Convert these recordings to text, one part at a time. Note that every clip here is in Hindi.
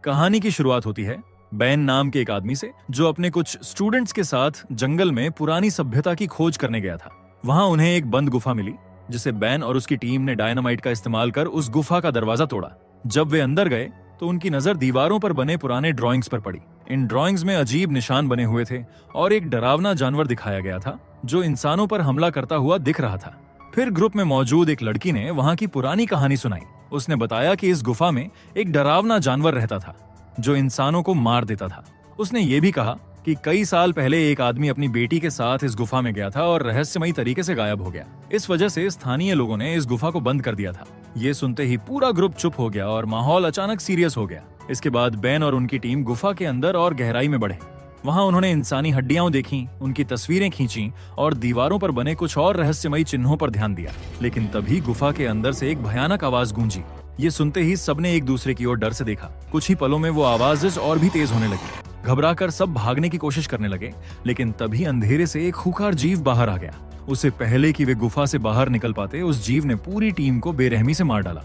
कहानी की शुरुआत होती है बैन नाम के एक आदमी से, जो अपने कुछ स्टूडेंट्स के साथ जंगल में पुरानी सभ्यता की खोज करने गया था। वहां उन्हें एक बंद गुफा मिली, जिसे बैन और उसकी टीम ने डायनामाइट का इस्तेमाल कर उस गुफा का दरवाजा तोड़ा। जब वे अंदर गए तो उनकी नजर दीवारों पर बने पुराने ड्राइंग्स पर पड़ी। इन ड्राइंग्स में अजीब निशान बने हुए थे और एक डरावना जानवर दिखाया गया था जो इंसानों पर हमला करता हुआ दिख रहा था। फिर ग्रुप में मौजूद एक लड़की ने वहां की पुरानी कहानी सुनाई। उसने बताया कि इस गुफा में एक डरावना जानवर रहता था जो इंसानों को मार देता था। उसने ये भी कहा कि कई साल पहले एक आदमी अपनी बेटी के साथ इस गुफा में गया था और रहस्यमयी तरीके से गायब हो गया। इस वजह से स्थानीय लोगों ने इस गुफा को बंद कर दिया था। ये सुनते ही पूरा ग्रुप चुप हो गया और माहौल अचानक सीरियस हो गया। इसके बाद बैन और उनकी टीम गुफा के अंदर और गहराई में बढ़े। वहां उन्होंने इंसानी हड्डियां देखी, उनकी तस्वीरें खींची और दीवारों पर बने कुछ और रहस्यमयी चिन्हों पर ध्यान दिया। लेकिन तभी गुफा के अंदर से एक भयानक आवाज गूंजी। ये सुनते ही सबने एक दूसरे की ओर डर से देखा। कुछ ही पलों में वो आवाज और भी तेज होने लगी। घबराकर सब भागने की कोशिश करने लगे, लेकिन तभी अंधेरे से एक खूंखार जीव बाहर आ गया। उससे पहले कि वे गुफा से बाहर निकल पाते, उस जीव ने पूरी टीम को बेरहमी से मार डाला।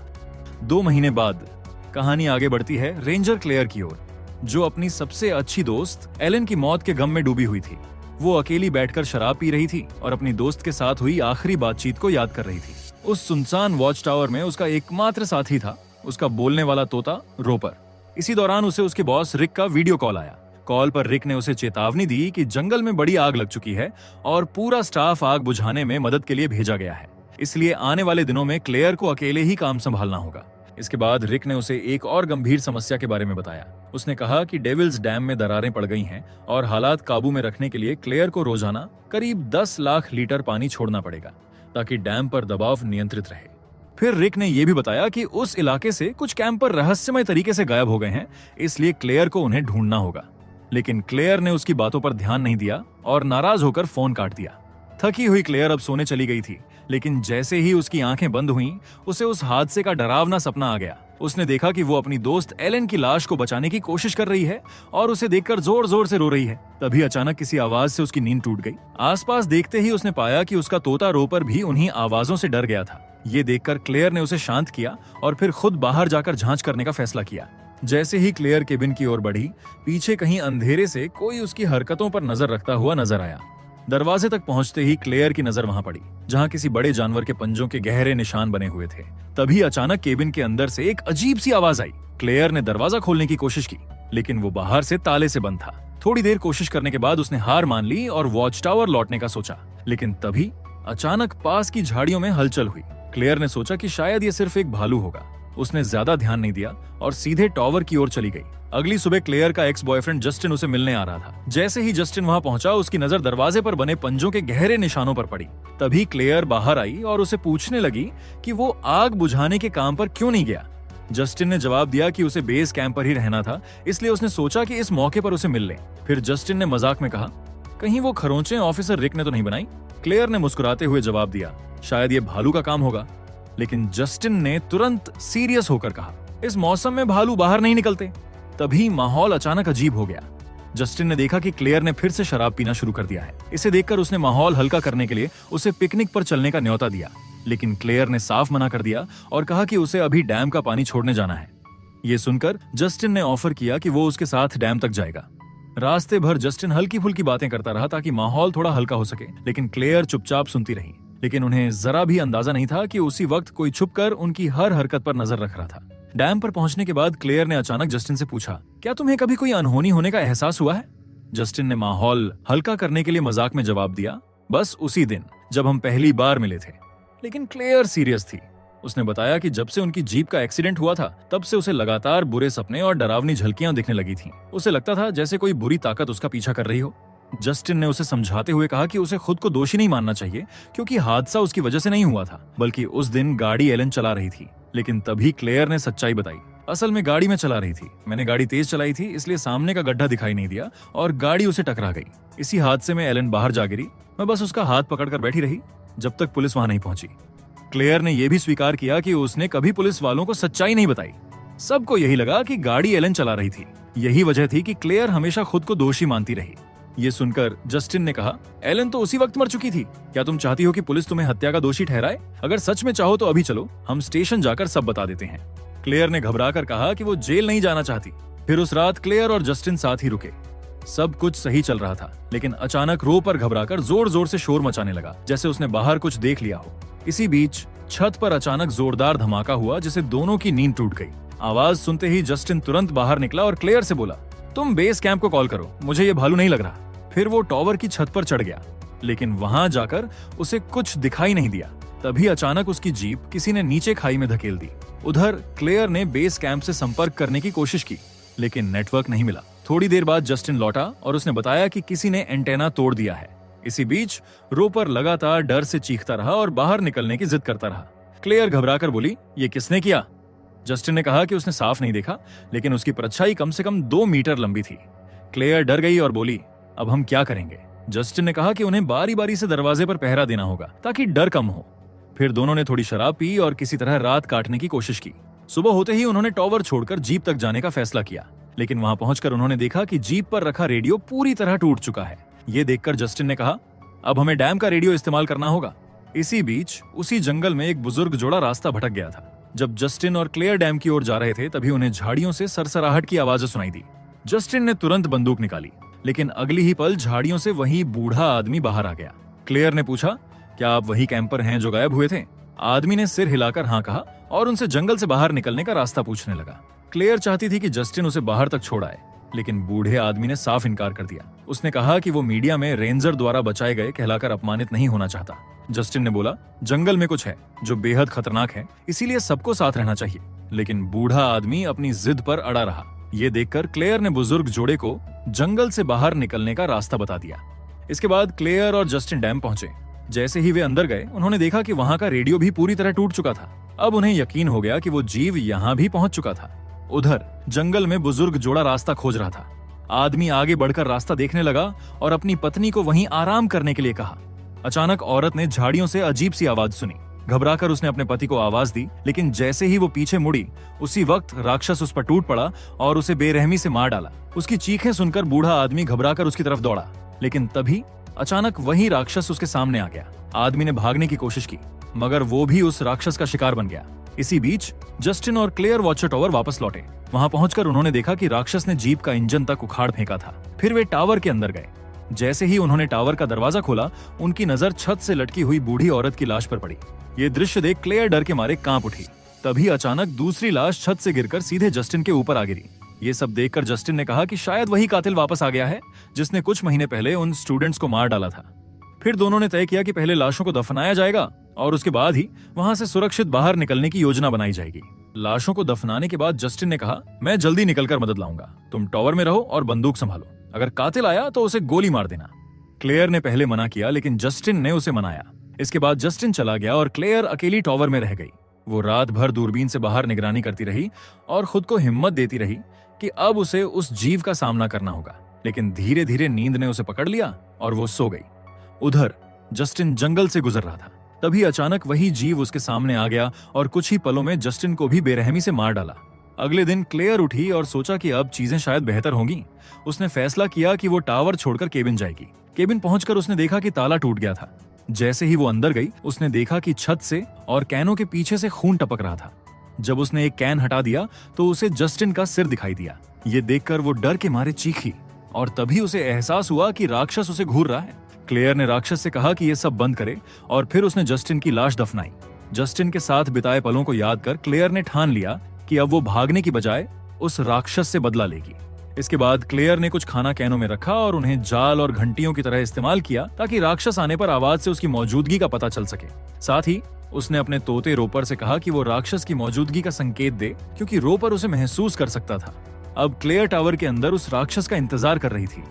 2 महीने बाद कहानी आगे बढ़ती है रेंजर क्लेयर की ओर, जो अपनी सबसे अच्छी दोस्त एलन की मौत के गम में डूबी हुई थी। वो अकेली बैठकर शराब पी रही थी और अपनी दोस्त के साथ हुई आखिरी बातचीत को याद कर रही थी। उस सुनसान वॉच टावर में उसका एकमात्र साथी था उसका बोलने वाला तोता रोपर। इसी दौरान उसे उसके बॉस रिक का वीडियो कॉल आया। कॉल पर रिक ने उसे चेतावनी दी कि जंगल में बड़ी आग लग चुकी है और पूरा स्टाफ आग बुझाने में मदद के लिए भेजा गया है, इसलिए आने वाले दिनों में क्लेयर को अकेले ही काम संभालना होगा। इसके बाद रिक ने उसे एक और गंभीर समस्या के बारे में बताया। उसने कहा कि डेविल्स डैम में दरारें पड़ गई हैं और हालात काबू में रखने के लिए क्लेयर को रोजाना करीब 10 लाख लीटर पानी छोड़ना पड़ेगा ताकि डैम पर दबाव नियंत्रित रहे। फिर रिक ने यह भी बताया कि उस इलाके से कुछ कैंपर रहस्यमय तरीके से गायब हो गए हैं, इसलिए क्लेयर को उन्हें ढूंढना होगा। लेकिन क्लेयर ने उसकी बातों पर ध्यान नहीं दिया और नाराज होकर फोन काट दिया। थकी हुई क्लेयर अब सोने चली गई थी, लेकिन जैसे ही उसकी आंखें बंद हुईं, उसे उस हादसे का डरावना सपना आ गया। उसने देखा कि वो अपनी दोस्त एलन की लाश को बचाने की कोशिश कर रही है और उसे देखकर जोर जोर से रो रही है। तभी अचानक किसी आवाज से उसकी नींद टूट गई। आसपास देखते ही उसने पाया कि उसका तोता रोपर भी उन्हीं आवाजों से डर गया था। ये देखकर क्लेयर ने उसे शांत किया और फिर खुद बाहर जाकर जांच करने का फैसला किया। जैसे ही क्लेयर केबिन की ओर बढ़ी, पीछे कहीं अंधेरे से कोई उसकी हरकतों पर नजर रखता हुआ नजर आया। दरवाजे तक पहुंचते ही क्लेयर की नजर वहां पड़ी, जहां किसी बड़े जानवर के पंजों के गहरे निशान बने हुए थे। तभी अचानक केबिन के अंदर से एक अजीब सी आवाज आई। क्लेयर ने दरवाजा खोलने की कोशिश की, लेकिन वो बाहर से ताले से बंद था। थोड़ी देर कोशिश करने के बाद उसने हार मान ली और वॉच टावर लौटने का सोचा। लेकिन तभी अचानक पास की झाड़ियों में हलचल हुई। क्लेयर ने सोचा कि शायद ये सिर्फ एक भालू होगा। उसने ज्यादा ध्यान नहीं दिया और सीधे टावर की ओर चली गई। अगली सुबह क्लेयर का एक्स बॉयफ्रेंड जस्टिन उसे मिलने आ रहा था। जैसे ही जस्टिन वहां पहुंचा, उसकी नजर दरवाजे पर बने पंजों के गहरे निशानों पर पड़ी। तभी क्लेयर बाहर आई और उसे पूछने लगी कि वो आग बुझाने के काम पर क्यों नहीं गया। जस्टिन ने जवाब दिया कि उसे बेस कैंप पर ही रहना था, इसलिए उसने सोचा कि इस मौके पर उसे मिल ले। फिर जस्टिन ने मजाक में कहा, कहीं वो खरोंचे ऑफिसर रिक ने तो नहीं बनाई। क्लेयर ने मुस्कुराते हुए जवाब दिया, शायद ये भालू का काम होगा। लेकिन जस्टिन ने तुरंत सीरियस होकर कहा, इस मौसम में भालू बाहर नहीं निकलते। तभी माहौल अचानक अजीब हो गया। जस्टिन ने देखा कि क्लेयर ने फिर से शराब पीना शुरू कर दिया है। इसे देखकर उसने माहौल हल्का करने के लिए उसे पिकनिक पर चलने का न्योता दिया, लेकिन क्लेयर ने साफ मना कर दिया और कहा कि उसे अभी डैम का पानी छोड़ने जाना है। ये सुनकर जस्टिन ने ऑफर किया कि वो उसके साथ डैम तक जाएगा। रास्ते भर जस्टिन हल्की फुल्की बातें करता रहा ताकि माहौल थोड़ा हल्का हो सके, लेकिन क्लेयर चुपचाप सुनती रही। लेकिन उन्हें जरा भी अंदाजा नहीं था कि उसी वक्त कोई छुपकर उनकी हर हरकत पर नजर रख रहा था। डैम पर पहुंचने के बाद क्लेयर ने अचानक जस्टिन से पूछा, क्या तुम्हें कभी कोई अनहोनी होने का एहसास हुआ है? जस्टिन ने माहौल हल्का करने के लिए मजाक में जवाब दिया, बस उसी दिन जब हम पहली बार मिले थे। लेकिन क्लेयर सीरियस थी। उसने बताया कि जब से उनकी जीप का एक्सीडेंट हुआ था, तब से उसे लगातार बुरे सपने और डरावनी झलकियां दिखने लगी थीं। उसे लगता था जैसे कोई बुरी ताकत उसका पीछा कर रही हो। जस्टिन ने उसे समझाते हुए कहा कि उसे खुद को दोषी नहीं मानना चाहिए, क्योंकि हादसा उसकी वजह से नहीं हुआ था, बल्कि उस दिन गाड़ी एलन चला रही थी। लेकिन तभी क्लेयर ने सच्चाई बताई, असल में गाड़ी में चला रही थी। मैंने गाड़ी तेज चलाई थी, इसलिए सामने का गड्ढा दिखाई नहीं दिया और गाड़ी उसे टकरा गई। इसी हादसे में एलन बाहर जा गिरी। मैं बस उसका हाथ पकड़कर बैठी रही जब तक पुलिस वहां नहीं पहुंची। क्लेयर ने यह भी स्वीकार किया कि उसने कभी पुलिस वालों को सच्चाई नहीं बताई। सबको यही लगा कि गाड़ी एलन चला रही थी। यही वजह थी कि क्लेयर हमेशा खुद को दोषी मानती रही। ये सुनकर जस्टिन ने कहा, एलन तो उसी वक्त मर चुकी थी। क्या तुम चाहती हो कि पुलिस तुम्हें हत्या का दोषी ठहराए? अगर सच में चाहो तो अभी चलो, हम स्टेशन जाकर सब बता देते हैं। क्लेयर ने घबराकर कहा कि वो जेल नहीं जाना चाहती, फिर उस रात क्लेयर और जस्टिन साथ ही रुके। सब कुछ सही चल रहा था, लेकिन अचानक रोपर घबराकर जोर जोर से शोर मचाने लगा, जैसे उसने बाहर कुछ देख लिया हो। इसी बीच छत पर अचानक जोरदार धमाका हुआ, जिससे दोनों की नींद टूट गई। आवाज सुनते ही जस्टिन तुरंत बाहर निकला और क्लेयर से बोला, तुम बेस कैंप को कॉल करो, मुझे ये भालू नहीं लग रहा। फिर वो टॉवर की छत पर चढ़ गया, लेकिन वहां जाकर उसे कुछ दिखाई नहीं दिया। तभी अचानक उसकी जीप किसी ने नीचे खाई में धकेल दी। उधर क्लेयर ने बेस कैंप से संपर्क करने की कोशिश की, लेकिन नेटवर्क नहीं मिला। थोड़ी देर बाद जस्टिन लौटा और उसने बताया कि किसी ने एंटेना तोड़ दिया है। इसी बीच रोपर लगातार डर से चीखता रहा और बाहर निकलने की जिद करता रहा। क्लेयर घबराकर बोली, ये किसने किया? जस्टिन ने कहा कि उसने साफ नहीं देखा, लेकिन उसकी परछाई कम से कम 2 मीटर लंबी थी। क्लेयर डर गई और बोली, अब हम क्या करेंगे? जस्टिन ने कहा कि उन्हें बारी बारी से दरवाजे पर पहरा देना होगा ताकि डर कम हो। फिर दोनों ने थोड़ी शराब पी और किसी तरह रात काटने की कोशिश की। सुबह होते ही उन्होंने टॉवर छोड़कर जीप तक जाने का फैसला किया, लेकिन वहां पहुंचकर उन्होंने देखा कि जीप पर रखा रेडियो पूरी तरह टूट चुका है। ये देखकर जस्टिन ने कहा, अब हमें डैम का रेडियो इस्तेमाल करना होगा। इसी बीच उसी जंगल में एक बुजुर्ग जोड़ा रास्ता भटक गया था। जब जस्टिन और क्लेयर डैम की ओर जा रहे थे, तभी उन्हें झाड़ियों से सरसराहट की आवाजें सुनाई दी। जस्टिन ने तुरंत बंदूक निकाली, लेकिन अगली ही पल झाड़ियों से वही बूढ़ा आदमी बाहर आ गया। क्लेयर ने पूछा, क्या आप वही कैंपर हैं जो गायब हुए थे? आदमी ने सिर हिलाकर हाँ कहा और उनसे जंगल से बाहर निकलने का रास्ता पूछने लगा। क्लेयर चाहती थी कि जस्टिन उसे बाहर तक छोड़ आए, लेकिन बूढ़े आदमी ने साफ इनकार कर दिया। उसने कहा कि वो मीडिया में रेंजर द्वारा बचाए गए कहलाकर अपमानित नहीं होना चाहता। जस्टिन ने बोला, जंगल में कुछ है जो बेहद खतरनाक है, इसीलिए सबको साथ रहना चाहिए। लेकिन बूढ़ा आदमी अपनी जिद पर अड़ा रहा। ये देखकर क्लेयर ने बुजुर्ग जोड़े को जंगल से बाहर निकलने का रास्ता बता दिया। इसके बाद क्लेयर और जस्टिन डैम पहुंचे। जैसे ही वे अंदर गए, उन्होंने देखा कि वहां का रेडियो भी पूरी तरह टूट चुका था। अब उन्हें यकीन हो गया कि वो जीव यहाँ भी पहुंच चुका था। उधर जंगल में बुजुर्ग जोड़ा रास्ता खोज रहा था। आदमी आगे बढ़कर रास्ता देखने लगा और अपनी पत्नी को वहीं आराम करने के लिए कहा। अचानक औरत ने झाड़ियों से अजीब सी आवाज सुनी। घबराकर उसने अपने पति को आवाज दी, लेकिन जैसे ही वो पीछे मुड़ी, उसी वक्त राक्षस उस पर टूट पड़ा और उसे बेरहमी से मार डाला। उसकी चीखें सुनकर बूढ़ा आदमी घबराकर उसकी तरफ दौड़ा, लेकिन तभी अचानक वही राक्षस उसके सामने आ गया। आदमी ने भागने की कोशिश की, मगर वो भी उस राक्षस का शिकार बन गया। इसी बीच जस्टिन और क्लेयर वॉचर टॉवर वापस लौटे। वहां पहुंचकर उन्होंने देखा कि राक्षस ने जीप का इंजन तक उखाड़ फेंका था। फिर वे टावर के अंदर गए। जैसे ही उन्होंने टावर का दरवाजा खोला, उनकी नजर छत से लटकी हुई बूढ़ी औरत की लाश पर पड़ी। ये दृश्य देख क्लेयर डर के मारे कांप उठी। तभी अचानक दूसरी लाश छत से गिरकर सीधे जस्टिन के ऊपर आ गिरी। ये सब देखकर जस्टिन ने कहा कि शायद वही कातिल वापस आ गया है जिसने कुछ महीने पहले उन स्टूडेंट्स को मार डाला था। फिर दोनों ने तय किया कि पहले लाशों को दफनाया जाएगा और उसके बाद ही वहां से सुरक्षित बाहर निकलने की योजना बनाई जाएगी। लाशों को दफनाने के बाद जस्टिन ने कहा, मैं जल्दी निकलकर मदद लाऊंगा, तुम टॉवर में रहो और बंदूक संभालो। अगर कातिल आया तो उसे गोली मार देना। क्लेयर ने पहले मना किया, लेकिन जस्टिन ने उसे मनाया। इसके बाद जस्टिन चला गया और क्लेयर अकेली टॉवर में रह गई। वो रात भर दूरबीन से बाहर निगरानी करती रही और खुद को हिम्मत देती रही कि अब उसे उस जीव का सामना करना होगा। लेकिन धीरे धीरे नींद ने उसे पकड़ लिया और वो सो गई। उधर जस्टिन जंगल से गुजर रहा था। तभी अचानक वही जीव उसके सामने आ गया और कुछ ही पलों में जस्टिन को भी बेरहमी से मार डाला। अगले दिन क्लेयर उठी और सोचा कि अब चीजें शायद बेहतर होंगी। उसने फैसला किया कि वो टावर छोड़कर केबिन जाएगी। केबिन पहुंचकर उसने देखा कि ताला टूट गया था। जैसे ही वो अंदर गई, उसने देखा कि छत से और कैनों के पीछे से खून टपक रहा था। जब उसने एक कैन हटा दिया तो उसे जस्टिन का सिर दिखाई दिया। ये देखकर वो डर के मारे चीखी और तभी उसे एहसास हुआ कि राक्षस उसे घूर रहा है। क्लेयर ने राक्षस से कहा कि ये सब बंद करे और फिर उसने जस्टिन की लाश दफनाई। जस्टिन के साथ बिताए पलों को याद कर क्लेयर ने ठान लिया कि अब वो भागने की बजाय उस राक्षस से बदला लेगी। इसके बाद क्लेयर ने कुछ खाना कैनों में रखा और उन्हें जाल और घंटियों की तरह इस्तेमाल किया ताकि राक्षस आने पर आवाज से उसकी मौजूदगी का पता चल सके। साथ ही उसने अपने तोते रोपर से कहा कि वो राक्षस की मौजूदगी का संकेत दे, क्योंकि रोपर उसे महसूस कर सकता था। अब क्लेयर टावर के अंदर उस राक्षस का इंतजार कर रही थी।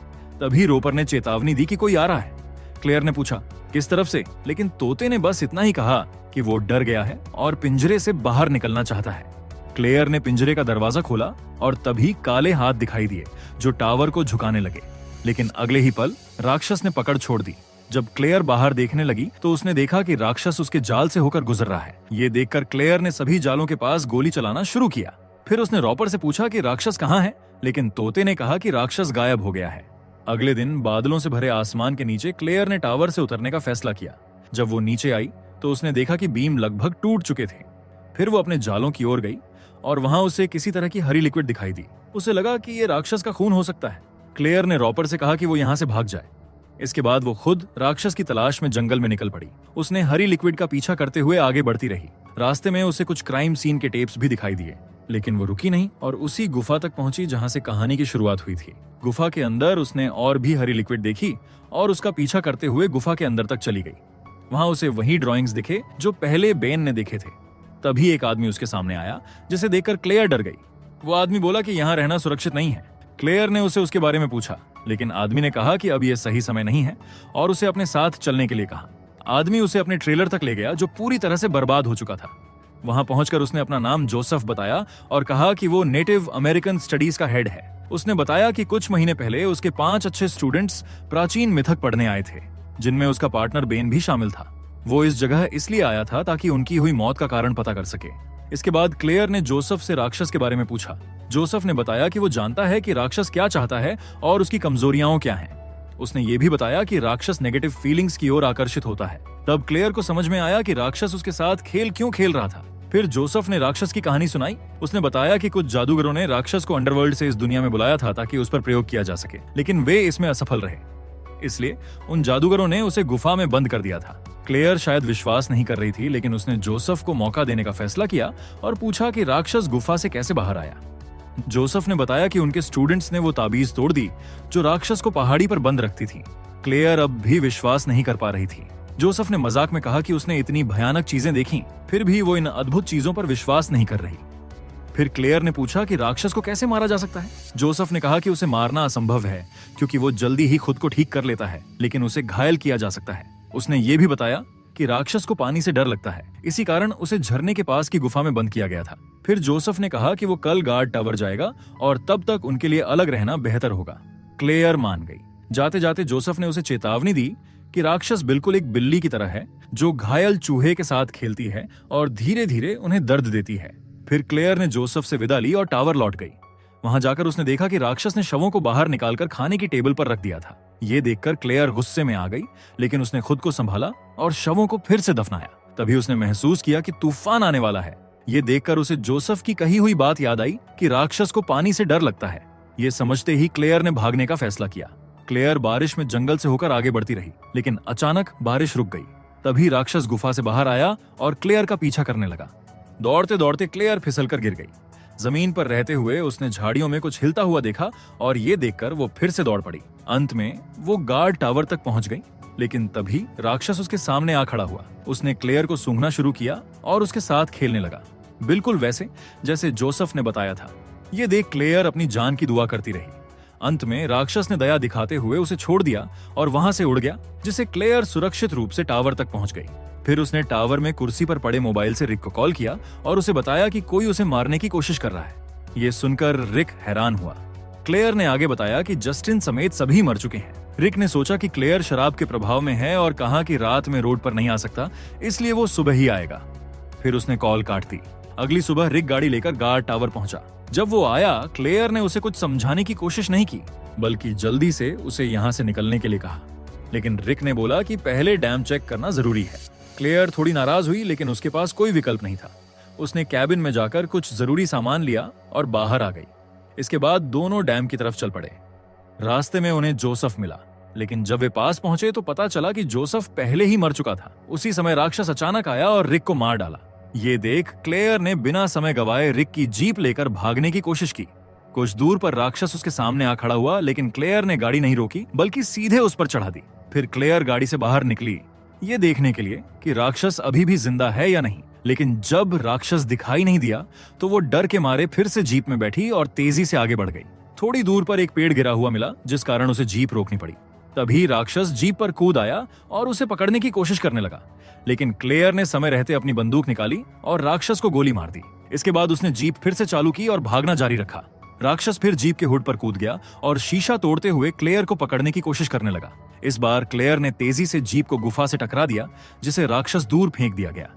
तभी रोपर ने चेतावनी दी कि कोई आ रहा है। क्लेयर ने पूछा, किस तरफ से? लेकिन तोते ने बस इतना ही कहा कि वो डर गया है और पिंजरे से बाहर निकलना चाहता है। क्लेयर ने पिंजरे का दरवाजा खोला और तभी काले हाथ दिखाई दिए जो टावर को झुकाने लगे। लेकिन अगले ही पल राक्षस ने पकड़ छोड़ दी। जब क्लेयर बाहर देखने लगी तो उसने देखा कि राक्षस उसके जाल से होकर गुजर रहा है। ये देखकर क्लेयर ने सभी जालों के पास गोली चलाना शुरू किया। फिर उसने रॉपर से पूछा कि राक्षस कहाँ है, लेकिन तोते ने कहा कि राक्षस गायब हो गया है। अगले दिन बादलों से भरे आसमान के नीचे क्लेयर ने टावर से उतरने का फैसला किया। जब वो नीचे आई तो उसने देखा कि बीम लगभग टूट चुके थे। फिर वो अपने जालों की ओर गई और वहां उसे किसी तरह की हरी लिक्विड दिखाई दी। उसे लगा कि ये राक्षस का खून हो सकता है। क्लेयर ने रॉपर से कहा कि वो यहाँ से भाग जाए। इसके बाद वो खुद राक्षस की तलाश में जंगल में निकल पड़ी। उसने हरी लिक्विड का पीछा करते हुए आगे बढ़ती रही। रास्ते में उसे कुछ क्राइम सीन के टेप्स भी दिखाई दिए, लेकिन वो रुकी नहीं और उसी गुफा तक पहुंची जहां से कहानी की शुरुआत हुई थी। गुफा के अंदर उसने और भी हरी लिक्विड देखी और उसका पीछा करते हुए गुफा के अंदर तक चली गई। वहां उसे वही ड्राइंग्स दिखे जो पहले बेन ने देखे थे। तभी एक आदमी उसके सामने आया, जिसे देखकर क्लेयर डर गई। वो आदमी बोला कि यहाँ रहना सुरक्षित नहीं है। क्लेयर ने उसे उसके बारे में पूछा, लेकिन आदमी ने कहा कि अब यह सही समय नहीं है और उसे अपने साथ चलने के लिए कहा। आदमी उसे अपने ट्रेलर तक ले गया जो पूरी तरह से बर्बाद हो चुका था। वहां पहुंचकर उसने अपना नाम जोसेफ बताया और कहा कि वो नेटिव अमेरिकन स्टडीज का हेड है। उसने बताया कि कुछ महीने पहले उसके 5 अच्छे स्टूडेंट्स प्राचीन मिथक पढ़ने आए थे, जिनमें उसका पार्टनर बेन भी शामिल था। वो इस जगह इसलिए आया था ताकि उनकी हुई मौत का कारण पता कर सके। इसके बाद क्लेयर ने जोसेफ से राक्षस के बारे में पूछा। जोसेफ ने बताया कि वो जानता है कि राक्षस क्या चाहता है और उसकी कमजोरियां क्या हैं। उसने ये भी बताया कि राक्षस नेगेटिव फीलिंग्स की ओर आकर्षित होता है। तब क्लेयर को समझ में आया कि राक्षस उसके साथ खेल क्यों खेल रहा था। फिर जोसेफ ने राक्षस की कहानी सुनाई। उसने बताया कि कुछ जादूगरों ने राक्षस को अंडरवर्ल्ड से इस दुनिया में बुलाया था ताकि उस पर प्रयोग किया जा सके, लेकिन वे इसमें असफल रहे। इसलिए उन जादूगरों ने उसे गुफा में बंद कर दिया था। क्लेयर शायद विश्वास नहीं कर रही थी, लेकिन उसने जोसेफ को मौका देने का फैसला किया और पूछा कि राक्षस गुफा से कैसे बाहर आया। जोसेफ ने बताया कि उनके स्टूडेंट्स ने वो ताबीज तोड़ दी जो राक्षस को पहाड़ी पर बंद रखती थी। क्लेयर अब भी विश्वास नहीं कर पा रही थी। जोसेफ ने मजाक में कहा कि उसने इतनी भयानक चीजें देखी, फिर भी वो इन अद्भुत चीजों पर विश्वास नहीं कर रही। फिर क्लेयर ने पूछा कि राक्षस को कैसे मारा जा सकता है। जोसेफ ने कहा कि उसे मारना असंभव है क्योंकि वो जल्दी ही खुद को ठीक कर लेता है, लेकिन उसे घायल किया जा सकता है। उसने ये भी बताया कि राक्षस को पानी से डर लगता है, इसी कारण उसे झरने के पास की गुफा में बंद किया गया था। फिर जोसेफ ने कहा कि वो कल गार्ड टावर जाएगा और तब तक उनके लिए अलग रहना बेहतर होगा। क्लेयर मान गई। जाते जाते जोसेफ ने उसे चेतावनी दी कि राक्षस बिल्कुल एक बिल्ली की तरह है जो घायल चूहे के साथ खेलती है और धीरे धीरे उन्हें दर्द देती है। फिर क्लेयर ने जोसेफ से विदा ली और टावर लौट गई। वहां जाकर उसने देखा कि राक्षस ने शवों को बाहर निकालकर खाने की टेबल पर रख दिया था। ये देखकर क्लेयर गुस्से में आ गई, लेकिन उसने खुद को संभाला और शवों को फिर से दफनाया। तभी उसने महसूस किया कि तूफान आने वाला है। ये देखकर उसे जोसेफ की कही हुई बात याद आई कि राक्षस को पानी से डर लगता है। ये समझते ही क्लेयर ने भागने का फैसला किया। क्लेयर बारिश में जंगल से होकर आगे बढ़ती रही, लेकिन अचानक बारिश रुक गई। तभी राक्षस गुफा से बाहर आया और क्लेयर का पीछा करने लगा। दौड़ते दौड़ते क्लेयर फिसलकर गिर गई। जमीन पर रहते हुए उसने झाड़ियों में कुछ हिलता हुआ देखा और ये देखकर वो फिर से दौड़ पड़ी। अंत में वो गार्ड टावर तक पहुंच गई, लेकिन तभी राक्षस उसके सामने आ खड़ा हुआ। उसने क्लेयर को सूंघना शुरू किया और उसके साथ खेलने लगा, बिल्कुल वैसे जैसे जोसेफ ने बताया था। ये देख क्लेयर अपनी जान की दुआ करती रही। अंत में राक्षस ने दया दिखाते हुए उसे छोड़ दिया और वहां से उड़ गया, जिससे क्लेयर सुरक्षित रूप से टावर तक पहुंच गई। फिर उसने टावर में कुर्सी पर पड़े मोबाइल से रिक को कॉल किया और उसे बताया कि कोई उसे मारने की कोशिश कर रहा है। ये सुनकर रिक हैरान हुआ। क्लेयर ने आगे बताया कि जस्टिन समेत सभी मर चुके हैं। रिक ने सोचा कि क्लेयर शराब के प्रभाव में है और कहा कि रात में रोड पर नहीं आ सकता, इसलिए वो सुबह ही आएगा। फिर उसने कॉल काट दी। अगली सुबह रिक गाड़ी लेकर गार्ड टावर पहुंचा। जब वो आया, क्लेयर ने उसे कुछ समझाने की कोशिश नहीं की, बल्कि जल्दी से उसे यहाँ से निकलने के लिए कहा। लेकिन रिक ने बोला कि पहले डैम चेक करना जरूरी है। क्लेयर थोड़ी नाराज हुई, लेकिन उसके पास कोई विकल्प नहीं था। उसने कैबिन में जाकर कुछ जरूरी सामान लिया और बाहर आ गई। इसके बाद दोनों डैम की तरफ चल पड़े। रास्ते में उन्हें जोसेफ मिला, लेकिन जब वे पास पहुंचे तो पता चला कि जोसेफ पहले ही मर चुका था। उसी समय राक्षस अचानक आया और रिक को मार डाला। ये देख क्लेयर ने बिना समय गवाए रिक की जीप लेकर भागने की कोशिश की। कुछ दूर पर राक्षस उसके सामने आ खड़ा हुआ, लेकिन क्लेयर ने गाड़ी नहीं रोकी, बल्कि सीधे उस पर चढ़ा दी। फिर क्लेयर गाड़ी से बाहर निकली, ये देखने के लिए कि राक्षस अभी भी जिंदा है या नहीं। लेकिन जब राक्षस दिखाई नहीं दिया तो वो डर के मारे फिर से जीप में बैठी और तेजी से आगे बढ़ गई। थोड़ी दूर पर एक पेड़ गिरा हुआ मिला, जिस कारण उसे जीप रोकनी पड़ी। तभी राक्षस जीप पर कूद आया और उसे पकड़ने की कोशिश करने लगा, लेकिन क्लेयर ने समय रहते अपनी बंदूक निकाली और राक्षस को गोली मार दी। इसके बाद उसने जीप फिर से चालू की और भागना जारी रखा। राक्षस फिर जीप के हुड पर कूद गया और शीशा तोड़ते हुए क्लेयर को पकड़ने की कोशिश करने लगा। इस बार क्लेयर ने तेजी से जीप को गुफा से टकरा दिया, जिसे राक्षस दूर फेंक दिया गया।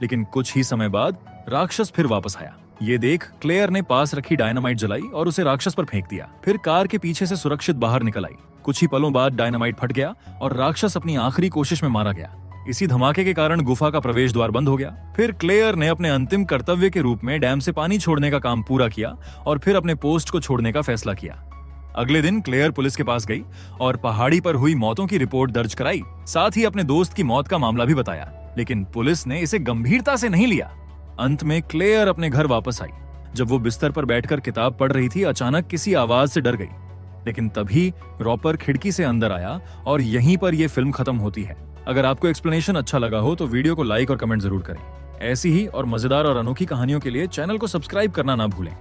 लेकिन कुछ ही समय बाद राक्षस फिर वापस आया। ये देख क्लेयर ने पास रखी डायनामाइट जलाई और उसे राक्षस पर फेंक दिया। फिर कार के पीछे से सुरक्षित बाहर निकल आई। कुछ ही पलों बाद डायनामाइट फट गया और राक्षस अपनी आखिरी कोशिश में मारा गया। इसी धमाके के कारण गुफा का प्रवेश द्वार बंद हो गया। फिर क्लेयर ने अपने अंतिम कर्तव्य के रूप में डैम से पानी छोड़ने का काम पूरा किया और फिर अपने पोस्ट को छोड़ने का फैसला किया। अगले दिन क्लेयर पुलिस के पास गई और पहाड़ी पर हुई मौतों की रिपोर्ट दर्ज कराई, साथ ही अपने दोस्त की मौत का मामला भी बताया, लेकिन पुलिस ने इसे गंभीरता से नहीं लिया। अंत में क्लेयर अपने घर वापस आई। जब वो बिस्तर पर बैठकर किताब पढ़ रही थी, अचानक किसी आवाज से डर गई, लेकिन तभी रॉपर खिड़की से अंदर आया और यहीं पर यह फिल्म खत्म होती है। अगर आपको एक्सप्लेनेशन अच्छा लगा हो तो वीडियो को लाइक और कमेंट जरूर करें। ऐसी ही और मजेदार और अनोखी कहानियों के लिए चैनल को सब्सक्राइब करना ना भूलें।